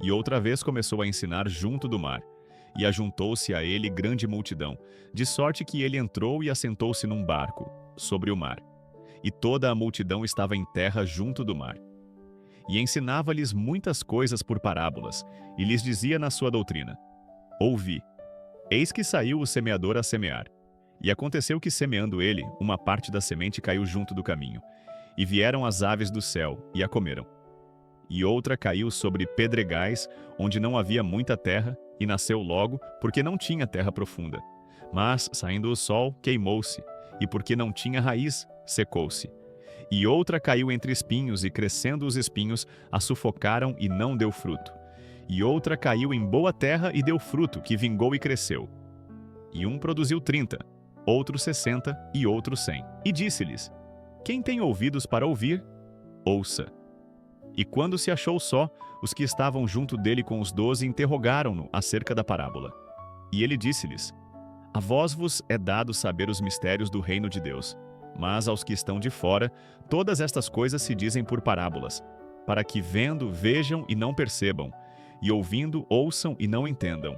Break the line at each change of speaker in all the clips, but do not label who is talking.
E outra vez começou a ensinar junto do mar. E ajuntou-se a ele grande multidão, de sorte que ele entrou e assentou-se num barco, sobre o mar. E toda a multidão estava em terra junto do mar. E ensinava-lhes muitas coisas por parábolas, e lhes dizia na sua doutrina: Ouvi, eis que saiu o semeador a semear. E aconteceu que, semeando ele, uma parte da semente caiu junto do caminho. E vieram as aves do céu, e a comeram. E outra caiu sobre pedregais, onde não havia muita terra, e nasceu logo, porque não tinha terra profunda. Mas, saindo o sol, queimou-se, e porque não tinha raiz, secou-se. E outra caiu entre espinhos, e crescendo os espinhos, a sufocaram e não deu fruto. E outra caiu em boa terra e deu fruto, que vingou e cresceu. E um produziu 30, outro 60 e outro 100. E disse-lhes: Quem tem ouvidos para ouvir, ouça. E quando se achou só, os que estavam junto dele com os 12 interrogaram-no acerca da parábola. E ele disse-lhes: A vós vos é dado saber os mistérios do reino de Deus, mas aos que estão de fora, todas estas coisas se dizem por parábolas, para que vendo, vejam e não percebam, e ouvindo, ouçam e não entendam,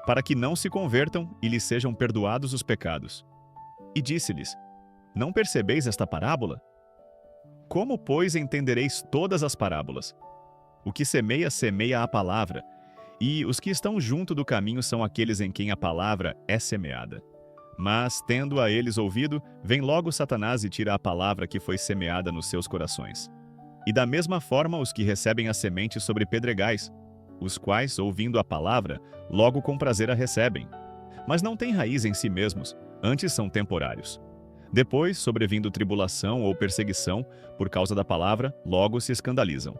para que não se convertam e lhes sejam perdoados os pecados. E disse-lhes: Não percebeis esta parábola? Como, pois, entendereis todas as parábolas? O que semeia, semeia a palavra, e os que estão junto do caminho são aqueles em quem a palavra é semeada. Mas, tendo a eles ouvido, vem logo Satanás e tira a palavra que foi semeada nos seus corações. E da mesma forma os que recebem a semente sobre pedregais, os quais, ouvindo a palavra, logo com prazer a recebem. Mas não têm raiz em si mesmos, antes são temporários. Depois, sobrevindo tribulação ou perseguição, por causa da palavra, logo se escandalizam.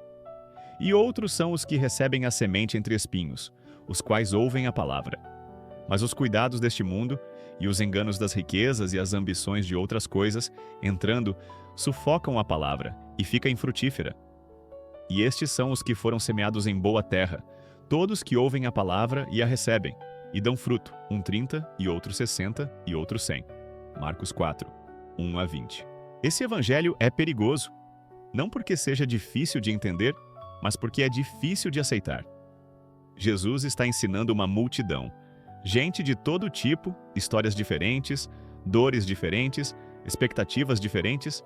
E outros são os que recebem a semente entre espinhos, os quais ouvem a palavra. Mas os cuidados deste mundo, e os enganos das riquezas e as ambições de outras coisas, entrando, sufocam a palavra, e fica infrutífera. E estes são os que foram semeados em boa terra, todos que ouvem a palavra e a recebem, e dão fruto, um 30, e outro 60, e outro 100. Marcos 4, 1 a 20. Esse evangelho é perigoso, não porque seja difícil de entender, mas porque é difícil de aceitar. Jesus está ensinando uma multidão, gente de todo tipo, histórias diferentes, dores diferentes, expectativas diferentes,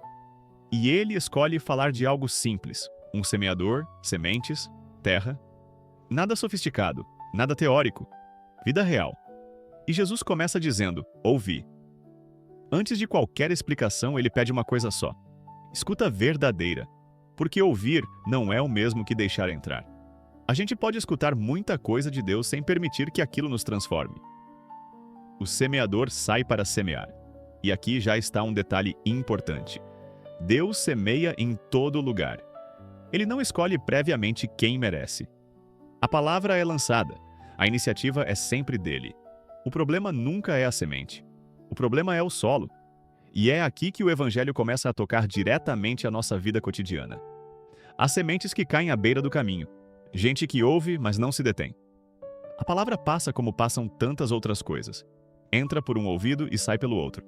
e ele escolhe falar de algo simples, um semeador, sementes, terra. Nada sofisticado, nada teórico, vida real. E Jesus começa dizendo: Ouvi. Antes de qualquer explicação, ele pede uma coisa só: escuta verdadeira, porque ouvir não é o mesmo que deixar entrar. A gente pode escutar muita coisa de Deus sem permitir que aquilo nos transforme. O semeador sai para semear. E aqui já está um detalhe importante. Deus semeia em todo lugar. Ele não escolhe previamente quem merece. A palavra é lançada, a iniciativa é sempre dele. O problema nunca é a semente. O problema é o solo. E é aqui que o evangelho começa a tocar diretamente a nossa vida cotidiana. Há sementes que caem à beira do caminho. Gente que ouve, mas não se detém. A palavra passa como passam tantas outras coisas. Entra por um ouvido e sai pelo outro.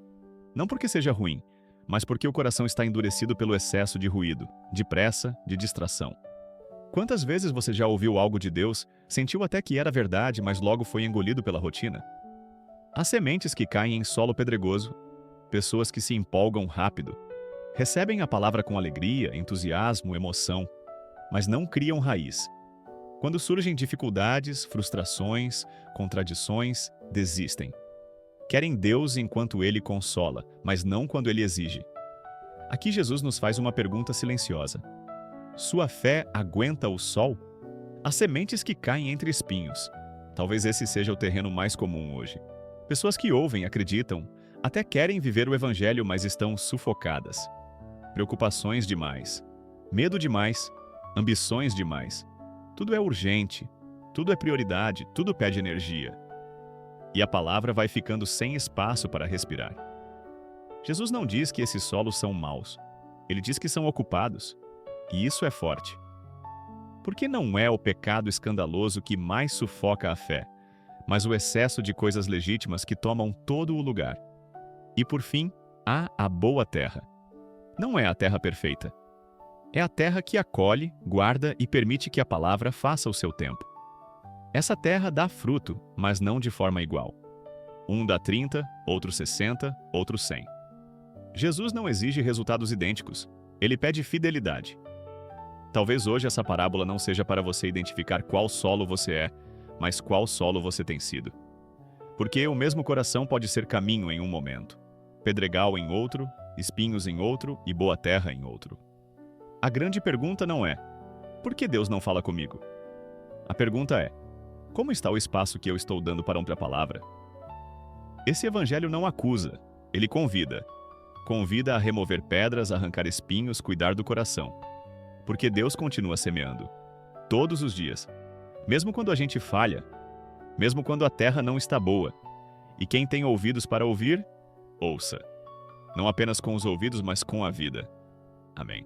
Não porque seja ruim, mas porque o coração está endurecido pelo excesso de ruído, de pressa, de distração. Quantas vezes você já ouviu algo de Deus, sentiu até que era verdade, mas logo foi engolido pela rotina? Há sementes que caem em solo pedregoso, pessoas que se empolgam rápido, recebem a palavra com alegria, entusiasmo, emoção, mas não criam raiz. Quando surgem dificuldades, frustrações, contradições, desistem. Querem Deus enquanto Ele consola, mas não quando Ele exige. Aqui Jesus nos faz uma pergunta silenciosa. Sua fé aguenta o sol? Há sementes que caem entre espinhos. Talvez esse seja o terreno mais comum hoje. Pessoas que ouvem, acreditam, até querem viver o evangelho, mas estão sufocadas. Preocupações demais, medo demais, ambições demais. Tudo é urgente, tudo é prioridade, tudo pede energia. E a palavra vai ficando sem espaço para respirar. Jesus não diz que esses solos são maus. Ele diz que são ocupados. E isso é forte. Porque não é o pecado escandaloso que mais sufoca a fé, mas o excesso de coisas legítimas que tomam todo o lugar. E por fim, há a boa terra. Não é a terra perfeita. É a terra que acolhe, guarda e permite que a palavra faça o seu tempo. Essa terra dá fruto, mas não de forma igual. Um dá 30, outro 60, outro 100. Jesus não exige resultados idênticos. Ele pede fidelidade. Talvez hoje essa parábola não seja para você identificar qual solo você é, mas qual solo você tem sido. Porque o mesmo coração pode ser caminho em um momento, pedregal em outro, espinhos em outro e boa terra em outro. A grande pergunta não é: por que Deus não fala comigo? A pergunta é: como está o espaço que eu estou dando para outra palavra? Esse evangelho não acusa, ele convida. Convida a remover pedras, arrancar espinhos, cuidar do coração. Porque Deus continua semeando. Todos os dias. Mesmo quando a gente falha. Mesmo quando a terra não está boa. E quem tem ouvidos para ouvir, ouça. Não apenas com os ouvidos, mas com a vida. Amém.